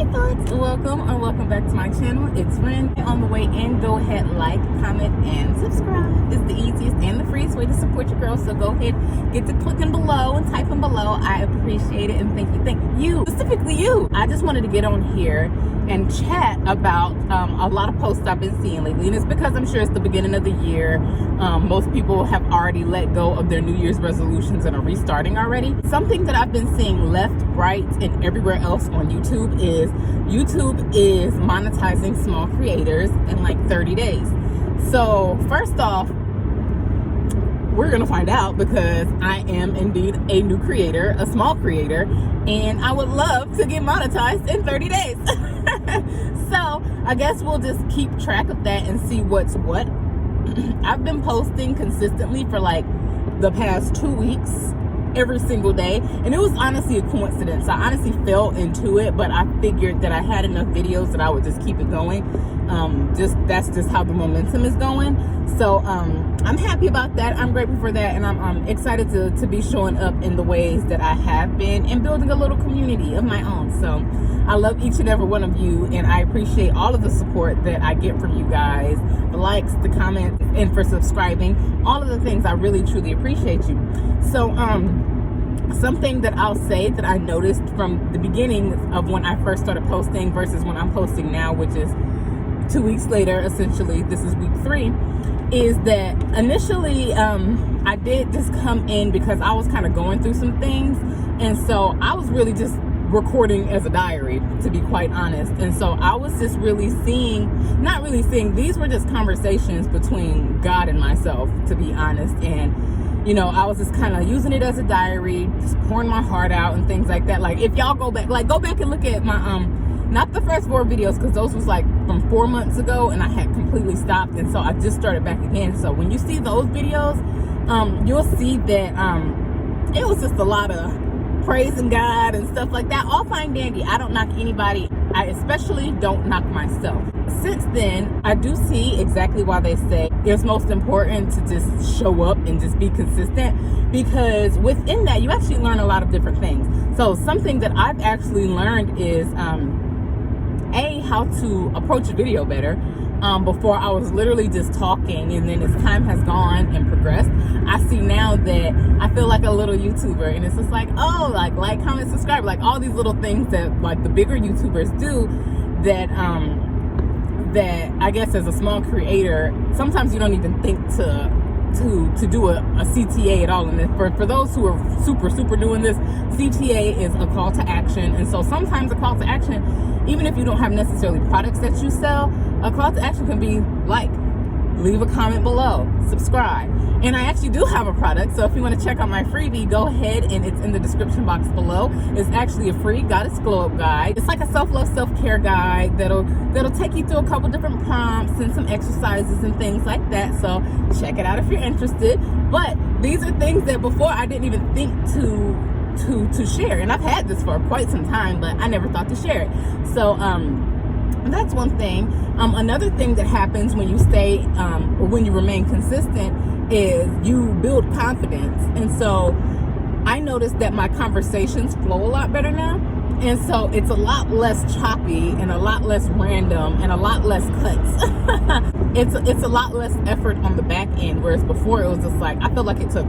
Hi thoughts, welcome back to my channel. It's Ren. On the way in, go ahead, like, comment, and subscribe. It's the easiest and the freest way to support your girl, so go ahead, get to clicking below and typing below. I appreciate it, and thank you, specifically you. I just wanted to get on here and chat about a lot of posts I've been seeing lately, and it's because I'm sure it's the beginning of the year. Most people have already let go of their New Year's resolutions and are restarting already. Something that I've been seeing left, right, and everywhere else on YouTube is monetizing small creators in like 30 days. So first off, we're gonna find out because I am indeed a new creator, a small creator, and I would love to get monetized in 30 days. So I guess we'll just keep track of that and see what's what. I've been posting consistently for like the past 2 weeks, every single day, and it was honestly a coincidence. I honestly fell into it, but I figured that I had enough videos that I would just keep it going. That's just how the momentum is going. So I'm happy about that. I'm grateful for that, and I'm excited to be showing up in the ways that I have been and building a little community of my own. So I love each and every one of you, and I appreciate all of the support that I get from you guys, the likes, the comments, and for subscribing, all of the things. I really truly appreciate you. So something that I'll say that I noticed from the beginning of when I first started posting versus when I'm posting now, which is 2 weeks later, essentially, this is week 3, is that initially I did just come in because I was kind of going through some things, and so I was really just recording as a diary, to be quite honest. And so I was just really not really seeing, these were just conversations between God and myself, to be honest. And you know, I was just kind of using it as a diary, just pouring my heart out and things like that. Like if y'all go back and look at my not the first 4 videos, because those was like from 4 months ago and I had completely stopped, and so I just started back again. So when you see those videos, you'll see that it was just a lot of praising God and stuff like that. All fine dandy. I don't knock anybody. I especially don't knock myself. Since then, I do see exactly why they say it's most important to just show up and just be consistent, because within that you actually learn a lot of different things. So something that I've actually learned is how to approach a video better. Before I was literally just talking, and then as time has gone and progressed, I see now that I feel like a little YouTuber, and it's just like, oh, like, comment, subscribe, like all these little things that like the bigger YouTubers do that that I guess as a small creator, sometimes you don't even think to do a CTA at all. And for those who are super new in this, CTA is a call to action. And so sometimes a call to action, even if you don't have necessarily products that you sell, a call to action can be like, leave a comment below, subscribe. And I actually do have a product, so if you want to check out my freebie, go ahead, and it's in the description box below. It's actually a free Goddess Glow Up guide. It's like a self-love, self-care guide that'll take you through a couple different prompts and some exercises and things like that. So check it out if you're interested. But these are things that before I didn't even think to share, and I've had this for quite some time, but I never thought to share it. So that's one thing. Another thing that happens when you stay or when you remain consistent is you build confidence. And so I noticed that my conversations flow a lot better now, and so it's a lot less choppy and a lot less random and a lot less cuts. It's a lot less effort on the back end, whereas before it was just like, I felt like it took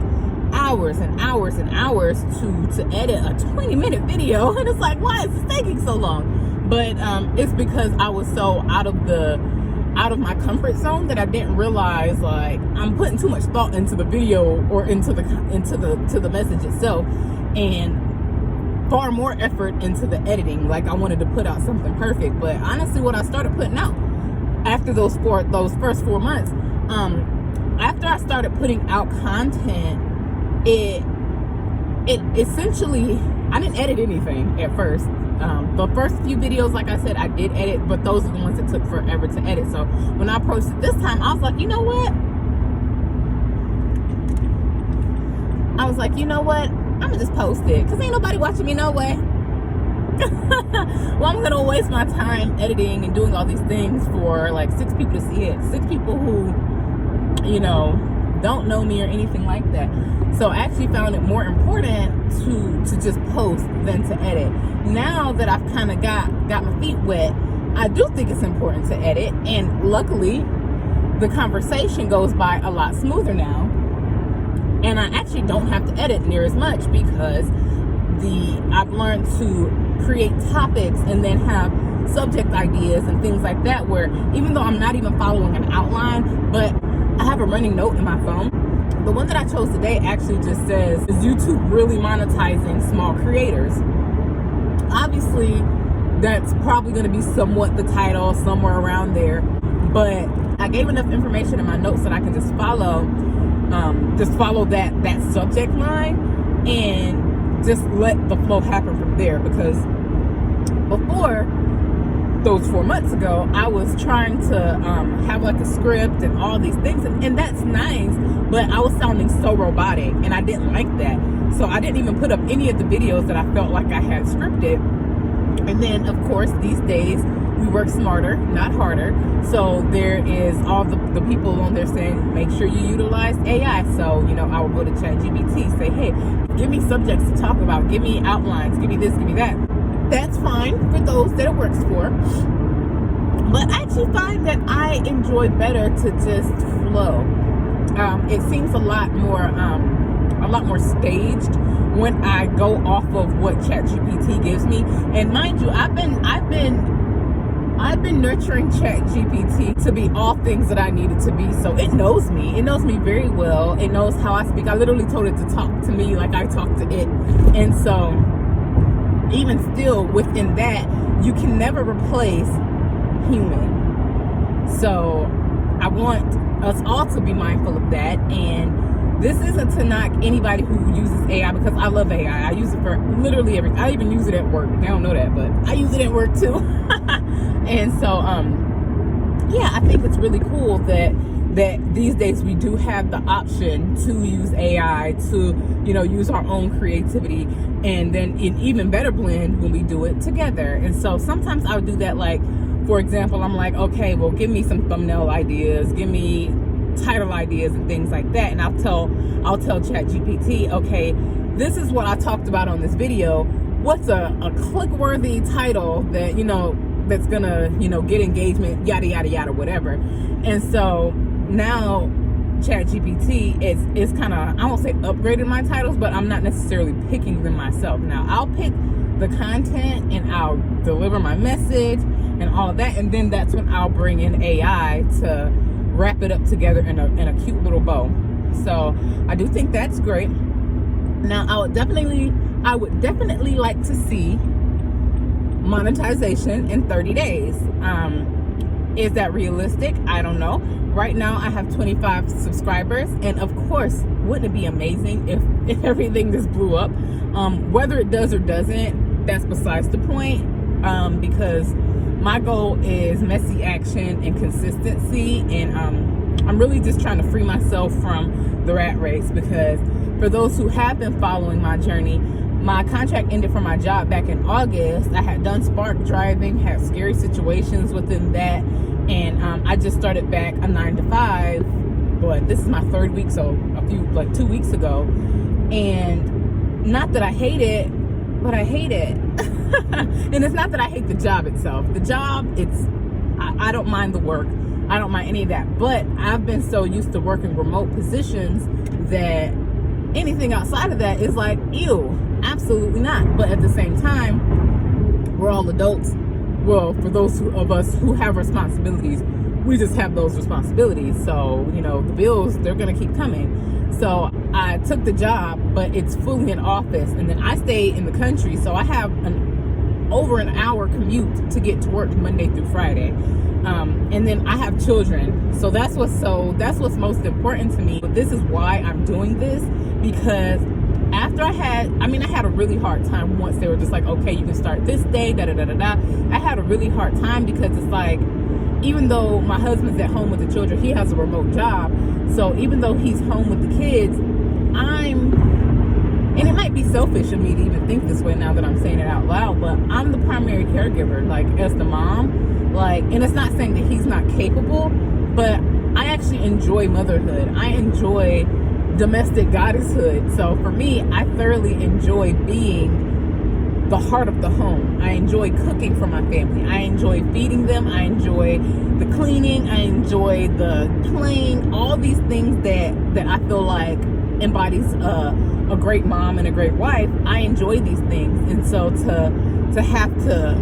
hours and hours and hours to edit a 20-minute video, and it's like, why is this taking so long? But it's because I was so out of my comfort zone that I didn't realize, like, I'm putting too much thought into the video or into the message itself, and far more effort into the editing. Like, I wanted to put out something perfect. But honestly, what I started putting out after those first 4 months, after I started putting out content, it essentially, I didn't edit anything at first. The first few videos, like I said, I did edit, but those are the ones that took forever to edit. So when I approached it this time, I was like, you know what? I'm gonna just post it, because ain't nobody watching me no way. Well, I'm gonna waste my time editing and doing all these things for like 6 people to see it. 6 people who, you know, don't know me or anything like that. So I actually found it more important to just post than to edit. Now that I've kind of got my feet wet, I do think it's important to edit, and luckily the conversation goes by a lot smoother now, and I actually don't have to edit near as much because I've learned to create topics and then have subject ideas and things like that, where even though I'm not even following an outline, but I have a running note in my phone. The one that I chose today actually just says, is YouTube really monetizing small creators? Obviously, that's probably going to be somewhat the title, somewhere around there, but I gave enough information in my notes that I can just follow that subject line and just let the flow happen from there. Because before those 4 months ago, I was trying to have like a script and all these things, and that's nice, but I was sounding so robotic and I didn't like that. So I didn't even put up any of the videos that I felt like I had scripted. And then of course these days we work smarter, not harder. So there is all the people on there saying, make sure you utilize AI. So, you know, I will go to ChatGPT, say, hey, give me subjects to talk about, give me outlines, give me this, give me that. That's fine for those that it works for. But I actually find that I enjoy better to just flow. It seems a lot more staged when I go off of what ChatGPT gives me. And mind you, I've been nurturing ChatGPT to be all things that I needed to be. So it knows me. It knows me very well. It knows how I speak. I literally told it to talk to me like I talk to it. And so even still within that, you can never replace human. So I want us all to be mindful of that. And this isn't to knock anybody who uses AI, because I love AI. I use it for literally everything. I even use it at work. They don't know that, but I use it at work too. And so, yeah, I think it's really cool that these days we do have the option to use AI to, you know, use our own creativity, and then an even better blend when we do it together. And so sometimes I'll do that. Like, for example, I'm like, okay, well, give me some thumbnail ideas, give me title ideas and things like that. And I'll tell ChatGPT, okay, this is what I talked about on this video. What's a click-worthy title that, you know, that's gonna, you know, get engagement, yada yada yada, whatever. And so now ChatGPT is kind of, I won't say upgraded my titles, but I'm not necessarily picking them myself. Now I'll pick the content and I'll deliver my message and all of that, and then that's when I'll bring in AI to wrap it up together in a cute little bow. So I do think that's great. Now I would definitely like to see monetization in 30 days. Is that realistic? I don't know. Right now I have 25 subscribers, and of course, wouldn't it be amazing if everything just blew up? Whether it does or doesn't, that's besides the point, because my goal is messy action and consistency, and I'm really just trying to free myself from the rat race. Because for those who have been following my journey, my contract ended for my job back in August. I had done Spark driving, had scary situations within that, and I just started back a 9-to-5. But this is my third week, so 2 weeks ago. And not that I hate it, but I hate it. And it's not that I hate the job itself. The job, I don't mind the work. I don't mind any of that. But I've been so used to working remote positions that anything outside of that is like, ew, absolutely not. But at the same time, we're all adults. Well, for those of us who have responsibilities, we just have those responsibilities. So, you know, the bills, they're going to keep coming. So I took the job, but it's fully in office. And then I stay in the country. So I have over an hour commute to get to work Monday through Friday. And then I have children. So that's what's most important to me. But this is why I'm doing this, because after I had a really hard time once they were just like, okay, you can start this day, da da da da da. I had a really hard time because it's like, even though my husband's at home with the children, he has a remote job. So even though he's home with the kids, and it might be selfish of me to even think this way now that I'm saying it out loud, but I'm the primary caregiver, like as the mom, like, and it's not saying that he's not capable, but I actually enjoy motherhood. I enjoy domestic goddesshood. So for me, I thoroughly enjoy being the heart of the home. I enjoy cooking for my family. I enjoy feeding them. I enjoy the cleaning. I enjoy the playing. All these things that I feel like embodies a great mom and a great wife. I enjoy these things, and so to have to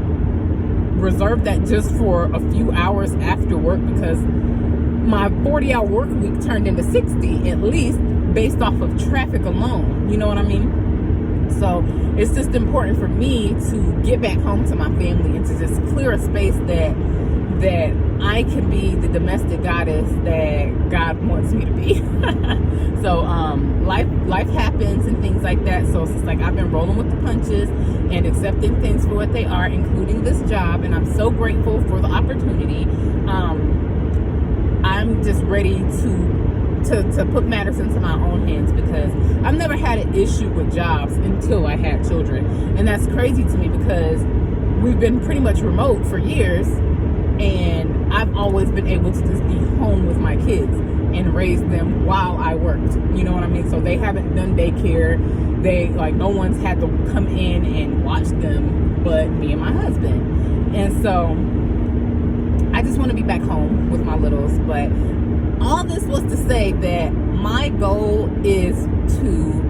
reserve that just for a few hours after work, because my 40-hour work week turned into 60 at least based off of traffic alone. You know what I mean? So it's just important for me to get back home to my family and to just clear a space that I can be the domestic goddess that God wants me to be. So life happens and things like that. So it's just like I've been rolling with the punches and accepting things for what they are, including this job. And I'm so grateful for the opportunity. I'm just ready to put matters into my own hands, because I've never had an issue with jobs until I had children. And that's crazy to me, because we've been pretty much remote for years, and I've always been able to just be home with my kids and raise them while I worked. You know what I mean? So they haven't done daycare. No one's had to come in and watch them but me and my husband. And so I just want to be back home with my littles. But all this was to say that my goal is to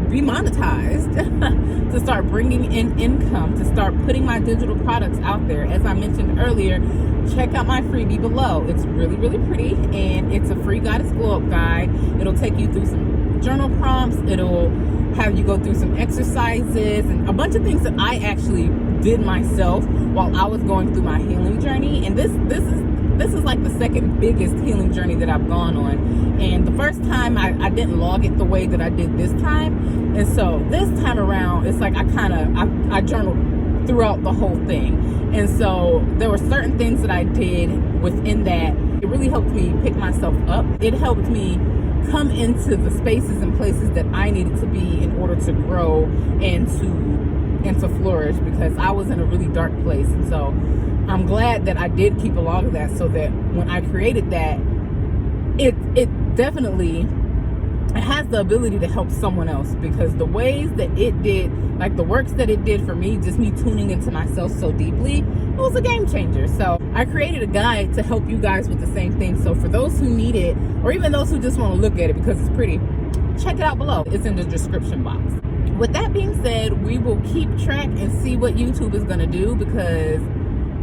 be monetized, to start bringing in income, to start putting my digital products out there. As I mentioned earlier, check out my freebie below. It's really, really pretty, and it's a free Goddess Glow Up guide. It'll take you through some journal prompts. It'll have you go through some exercises and a bunch of things that I actually did myself while I was going through my healing journey. And this is like the second biggest healing journey that I've gone on. And the first time I didn't log it the way that I did this time. And so this time around, it's like I journaled throughout the whole thing. And so there were certain things that I did within that. It really helped me pick myself up. It helped me come into the spaces and places that I needed to be in order to grow and to flourish, because I was in a really dark place. And so I'm glad that I did keep a log of that, so that when I created that, it definitely has the ability to help someone else, because the ways that it did, like the works that it did for me, just me tuning into myself so deeply, it was a game changer. So I created a guide to help you guys with the same thing. So for those who need it, or even those who just want to look at it because it's pretty, check it out below. It's in the description box. With that being said, we will keep track and see what YouTube is going to do, because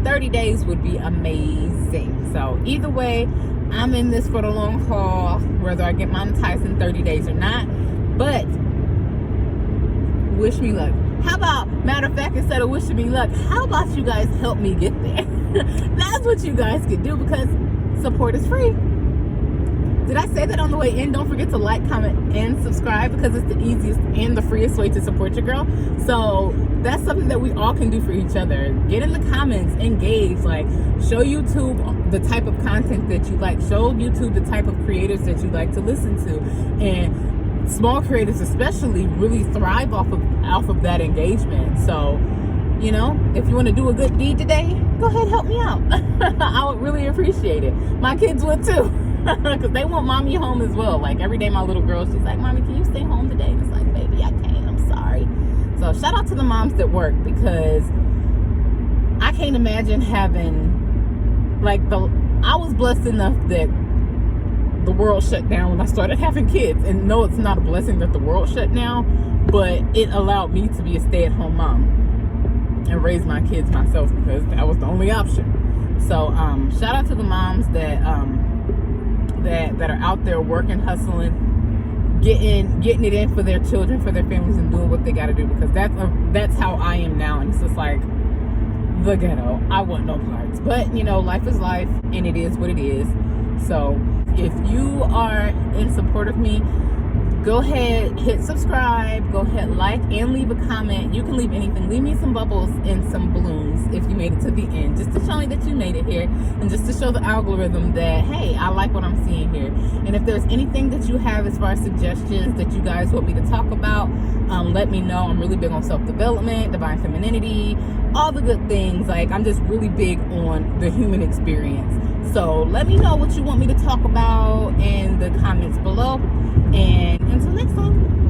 30 days would be amazing. So either way, I'm in this for the long haul, whether I get monetized in 30 days or not. But wish me luck. How about, matter of fact, instead of wishing me luck, how about you guys help me get there? That's what you guys can do, because support is free. Did I say that on the way in? Don't forget to like, comment, and subscribe, because it's the easiest and the freest way to support your girl. So that's something that we all can do for each other. Get in the comments, engage, like show YouTube the type of content that you like. Show YouTube the type of creators that you like to listen to. And small creators especially really thrive off of that engagement. So, you know, if you want to do a good deed today, go ahead, help me out. I would really appreciate it. My kids would too. Because they want mommy home as well. Like every day my little girl, she's like, Mommy, can you stay home today? And it's like, baby, I can't, I'm sorry. So shout out to the moms that work, because I can't imagine having, I was blessed enough that the world shut down when I started having kids. And no, it's not a blessing that the world shut down, but it allowed me to be a stay-at-home mom and raise my kids myself, because that was the only option. So shout out to the moms that are out there working, hustling, getting it in for their children, for their families, and doing what they got to do, because that's how I am now. And it's just like the ghetto. I want no parts, but you know, life is life, and it is what it is. So if you are in support of me, go ahead, hit subscribe, go ahead, like, and leave a comment. You can leave anything. Leave me some bubbles and some balloons if you made it to the end, just to show me that you made it here, and just to show the algorithm that, hey, I like what I'm seeing here. And if there's anything that you have as far as suggestions that you guys want me to talk about, let me know. I'm really big on self-development, divine femininity, all the good things. Like, I'm just really big on the human experience. So let me know what you want me to talk about in the comments below. And until next time.